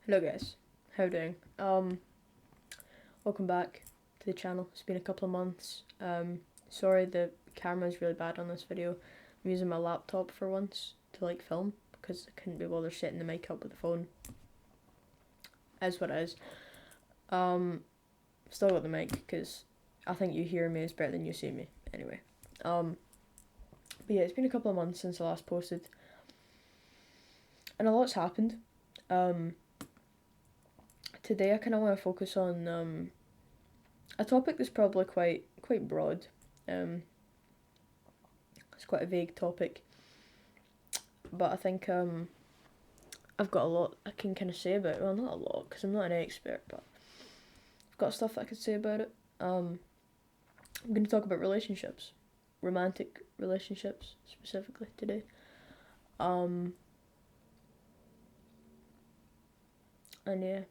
Hello guys, how are you doing? Welcome back to the channel. It's been a couple of months. Sorry the camera is really bad on this video. I'm using my laptop for once to film because I couldn't be bothered setting the mic up with the phone. As what it is. Still got the mic because I think you hear me is better than you see me. Anyway. But yeah, it's been a couple of months since I last posted, and a lot's happened. Today I kind of want to focus on a topic that's probably quite broad. It's quite a vague topic, but I think I've got a lot I can kind of say about it. Well, not a lot because I'm not an expert, but I've got stuff that I could say about it. I'm going to talk about relationships, romantic relationships specifically today. And yeah,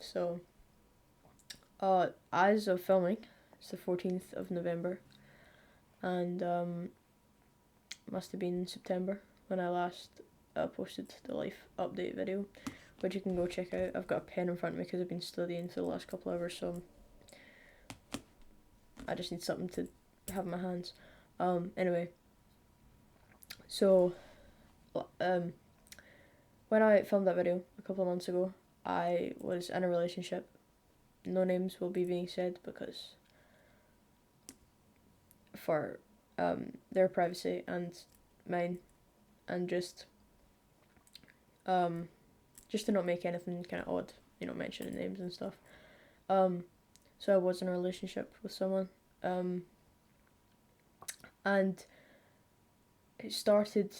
so as of filming, it's the 14th of November, and must have been September when I last posted the life update video, which you can go check out. I've got a pen in front of me because I've been studying for the last couple of hours, so I just need something to have in my hands. Anyway, so when I filmed that video a couple of months ago, I was in a relationship. No names will be being said because for their privacy and mine, and just to not make anything kind of odd, mentioning names and stuff. So I was in a relationship with someone, and it started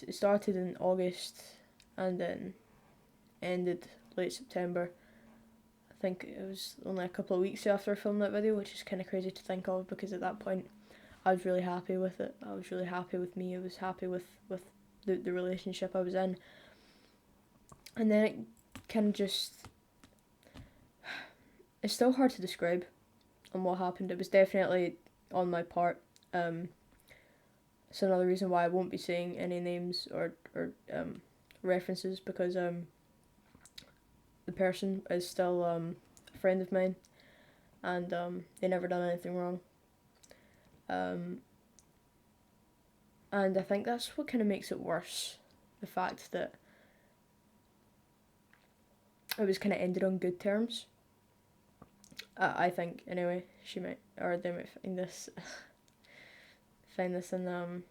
in August, and then ended late September. I think it was only a couple of weeks after I filmed that video, which is kind of crazy to think of because at that point I was really happy with it. I was really happy with me. I was happy with the relationship I was in. And then it kind of just... It's still hard to describe on what happened. It was definitely on my part. It's another reason why I won't be saying any names or references because the person is still a friend of mine, and they never done anything wrong. And I think that's what kind of makes it worse. The fact that it was kind of ended on good terms. I think, anyway, she might, or they might find this, and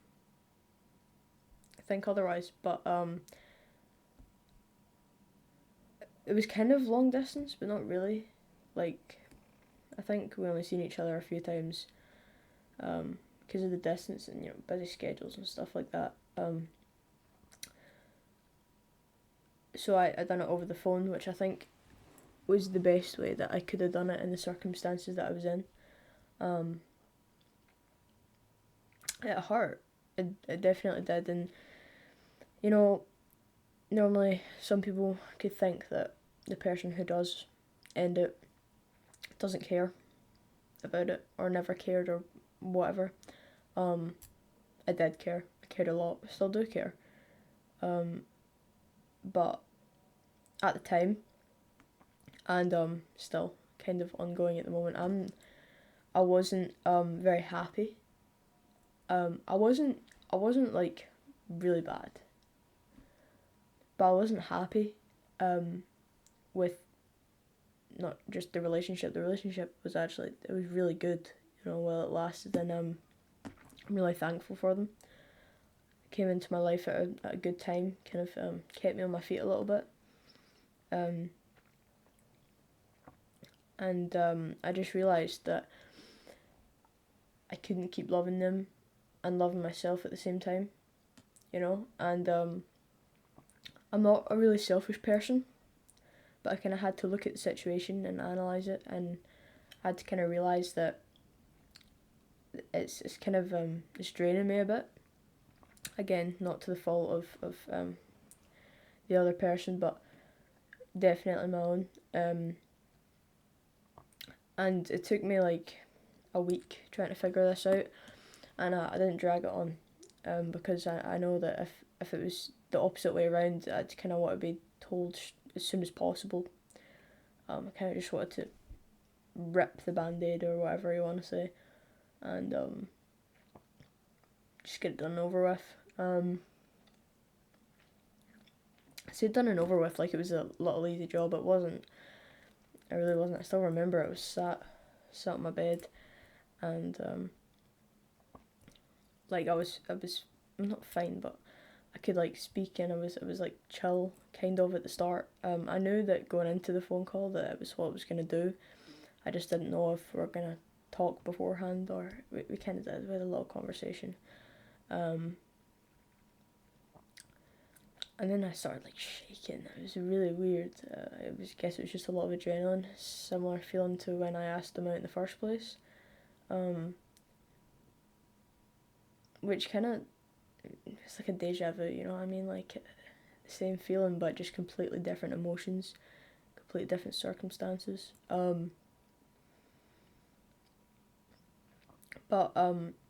think otherwise. But it was kind of long distance, but not really. Like, I think we only seen each other a few times, because of the distance and busy schedules and stuff like that. So I done it over the phone, which I think was the best way that I could have done it in the circumstances that I was in. It hurt. It definitely did, and normally some people could think that the person who does end it doesn't care about it or never cared or whatever. I did care. I cared a lot. I still do care. But at the time, and still kind of ongoing at the moment, I wasn't very happy. I wasn't like really bad, but I wasn't happy with not just the relationship. The relationship was really good, while it lasted, and I'm really thankful for them. Came into my life at a good time, kind of kept me on my feet a little bit. And I just realised that I couldn't keep loving them and loving myself at the same time, and I'm not a really selfish person, but I kind of had to look at the situation and analyse it, and had to kind of realise that it's kind of it's draining me a bit. Again, not to the fault of the other person, but definitely my own. And it took me like a week trying to figure this out, and I didn't drag it on, because I know that if it was the opposite way around, I'd kind of want to be told as soon as possible. I kind of just wanted to rip the band-aid or whatever you want to say, and just get it done and over with. I say done and over with like it was a little easy job. It wasn't. It really wasn't. I still remember I was sat on my bed, and like I was not fine, but I could like speak, and it was like chill kind of at the start. I knew that going into the phone call that it was what I was gonna do. I just didn't know if we were gonna talk beforehand, or we kind of did. We had a little conversation. And then I started like shaking. It was really weird. I guess it was just a lot of adrenaline, similar feeling to when I asked them out in the first place. Which kind of, it's like a deja vu, you know what I mean? Like the same feeling, but just completely different emotions, completely different circumstances. But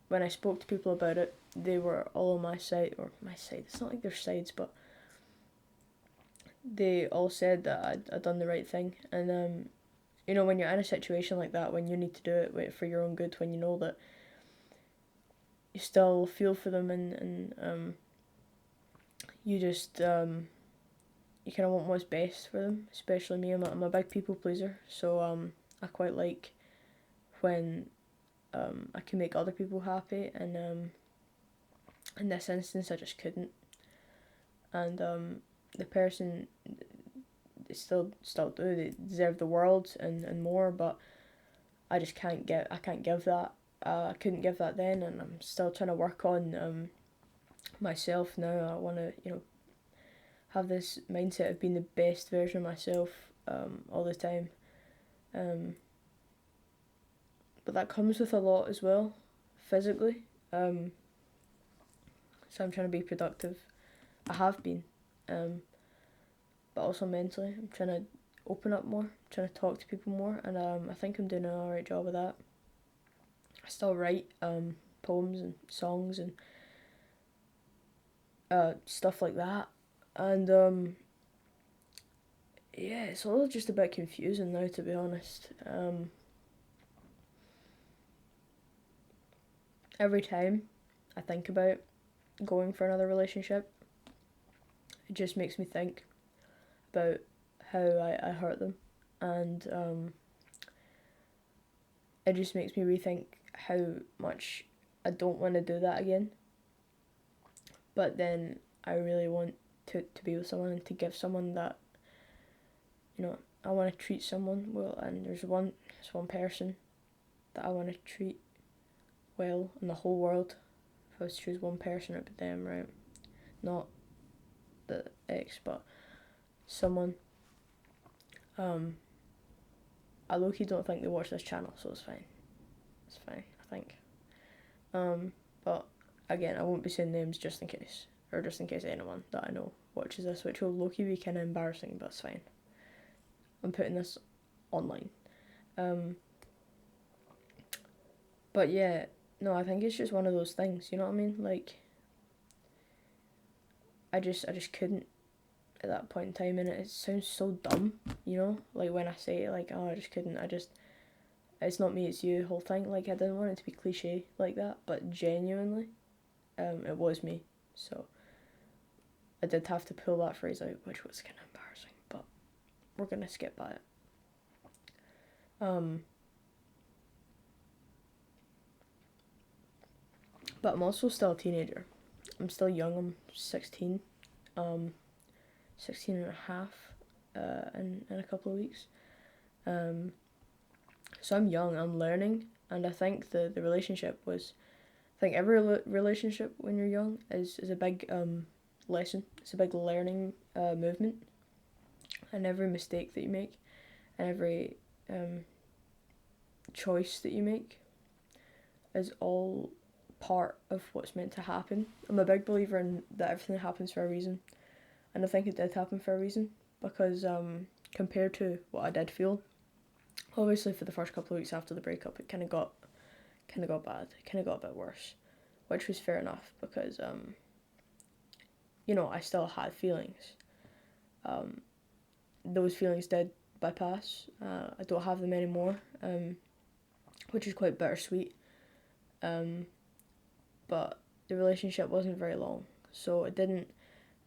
when I spoke to people about it, they were all on my side, or my side. It's not like their sides, but they all said that I'd done the right thing. And you know, when you're in a situation like that, when you need to do it for your own good, when you know that you still feel for them, and you just you kind of want what's best for them. Especially me, I'm a big people pleaser, so I quite like when I can make other people happy, and in this instance I just couldn't. And the person, they still do, they deserve the world and more, but I just can't give that. I couldn't give that then, and I'm still trying to work on myself now. I want to, you know, have this mindset of being the best version of myself all the time. But that comes with a lot as well, physically. So I'm trying to be productive. I have been, but also mentally. I'm trying to open up more, trying to talk to people more, and I think I'm doing an alright job of that. I still write poems and songs and stuff like that, and yeah, it's all just a bit confusing now, to be honest. Every time I think about going for another relationship, it just makes me think about how I hurt them, and it just makes me rethink how much I don't want to do that again. But then I really want to be with someone and to give someone that, you know, I want to treat someone well, and there's one person that I want to treat well in the whole world. If I was to choose one person, it would be them, right? Not the ex, but someone. I low-key don't think they watch this channel, so it's fine. It's fine, I think. But again, I won't be saying names just in case, or just in case anyone that I know watches this, which will low-key be kind of embarrassing, but it's fine. I'm putting this online. But yeah, no, I think it's just one of those things, you know what I mean? Like, I just couldn't at that point in time, and it sounds so dumb, you know? Like, when I say it, like, oh, I just couldn't, it's not me, it's you, the whole thing. Like, I didn't want it to be cliche like that, but genuinely, it was me. So, I did have to pull that phrase out, which was kind of embarrassing, but we're gonna skip by it. But I'm also still a teenager. I'm still young, I'm 16. 16 and a half in a couple of weeks. So I'm young, I'm learning, and I think the relationship was, I think every relationship when you're young is a big lesson. It's a big learning movement, and every mistake that you make, and every choice that you make is all part of what's meant to happen. I'm a big believer in that everything happens for a reason, and I think it did happen for a reason, because compared to what I did feel, obviously for the first couple of weeks after the breakup, it kind of got bad. It kind of got a bit worse, which was fair enough, because you know, I still had feelings. Those feelings did bypass. I don't have them anymore, which is quite bittersweet. But the relationship wasn't very long, so it didn't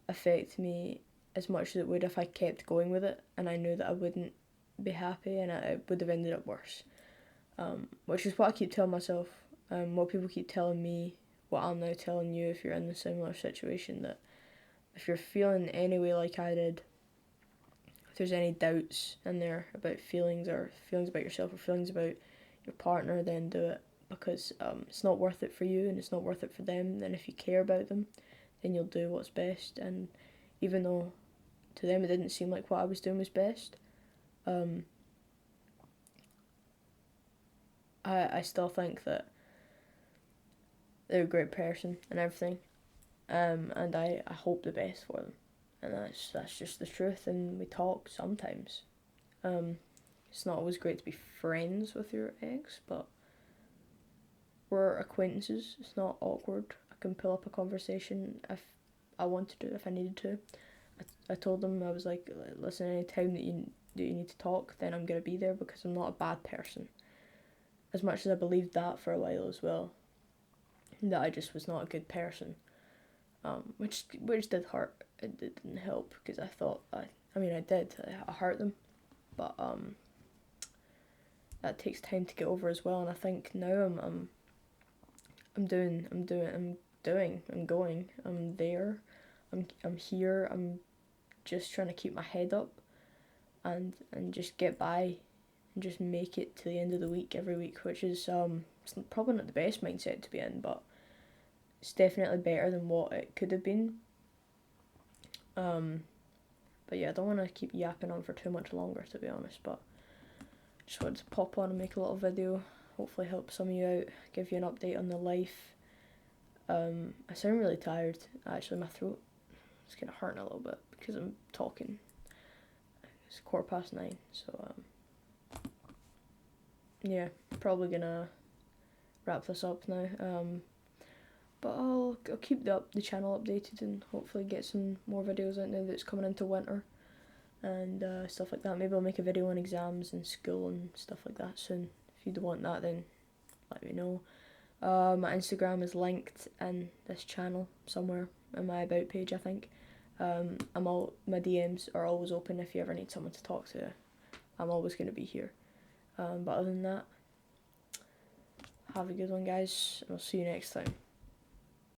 affect me as much as it would if I kept going with it and I knew that I wouldn't be happy and it would have ended up worse. Which is what I keep telling myself, what people keep telling me, what I'm now telling you if you're in a similar situation, that if you're feeling any way like I did, if there's any doubts in there about feelings or feelings about yourself or feelings about your partner, then do it, because it's not worth it for you and it's not worth it for them. Then if you care about them, then you'll do what's best. And even though to them it didn't seem like what I was doing was best, I still think that they're a great person and everything, and I hope the best for them, and that's just the truth. And we talk sometimes. It's not always great to be friends with your ex, but we're acquaintances. It's not awkward. I can pull up a conversation if I wanted to, if I needed to. I told them, I was like, listen, any time that you need to talk, then I'm gonna be there, because I'm not a bad person. As much as I believed that for a while as well, that I just was not a good person, which did hurt. It didn't help, because I thought I did. I hurt them, but that takes time to get over as well. And I think now I'm going. I'm there. I'm here. I'm just trying to keep my head up, and just get by, and just make it to the end of the week every week, which is it's probably not the best mindset to be in, but it's definitely better than what it could have been. But yeah, I don't want to keep yapping on for too much longer, to be honest, but just wanted to pop on and make a little video, hopefully help some of you out, give you an update on the life. I sound really tired, actually. My throat is kind of hurting a little bit because I'm talking. It's 9:15, so yeah, probably gonna wrap this up now. But I'll keep the channel updated and hopefully get some more videos out now that it's coming into winter and stuff like that. Maybe I'll make a video on exams and school and stuff like that soon. If you do want that, then let me know. My Instagram is linked in this channel somewhere in my about page, I think. My DMs are always open if you ever need someone to talk to. I'm always going to be here. But other than that, have a good one, guys, and I'll see you next time.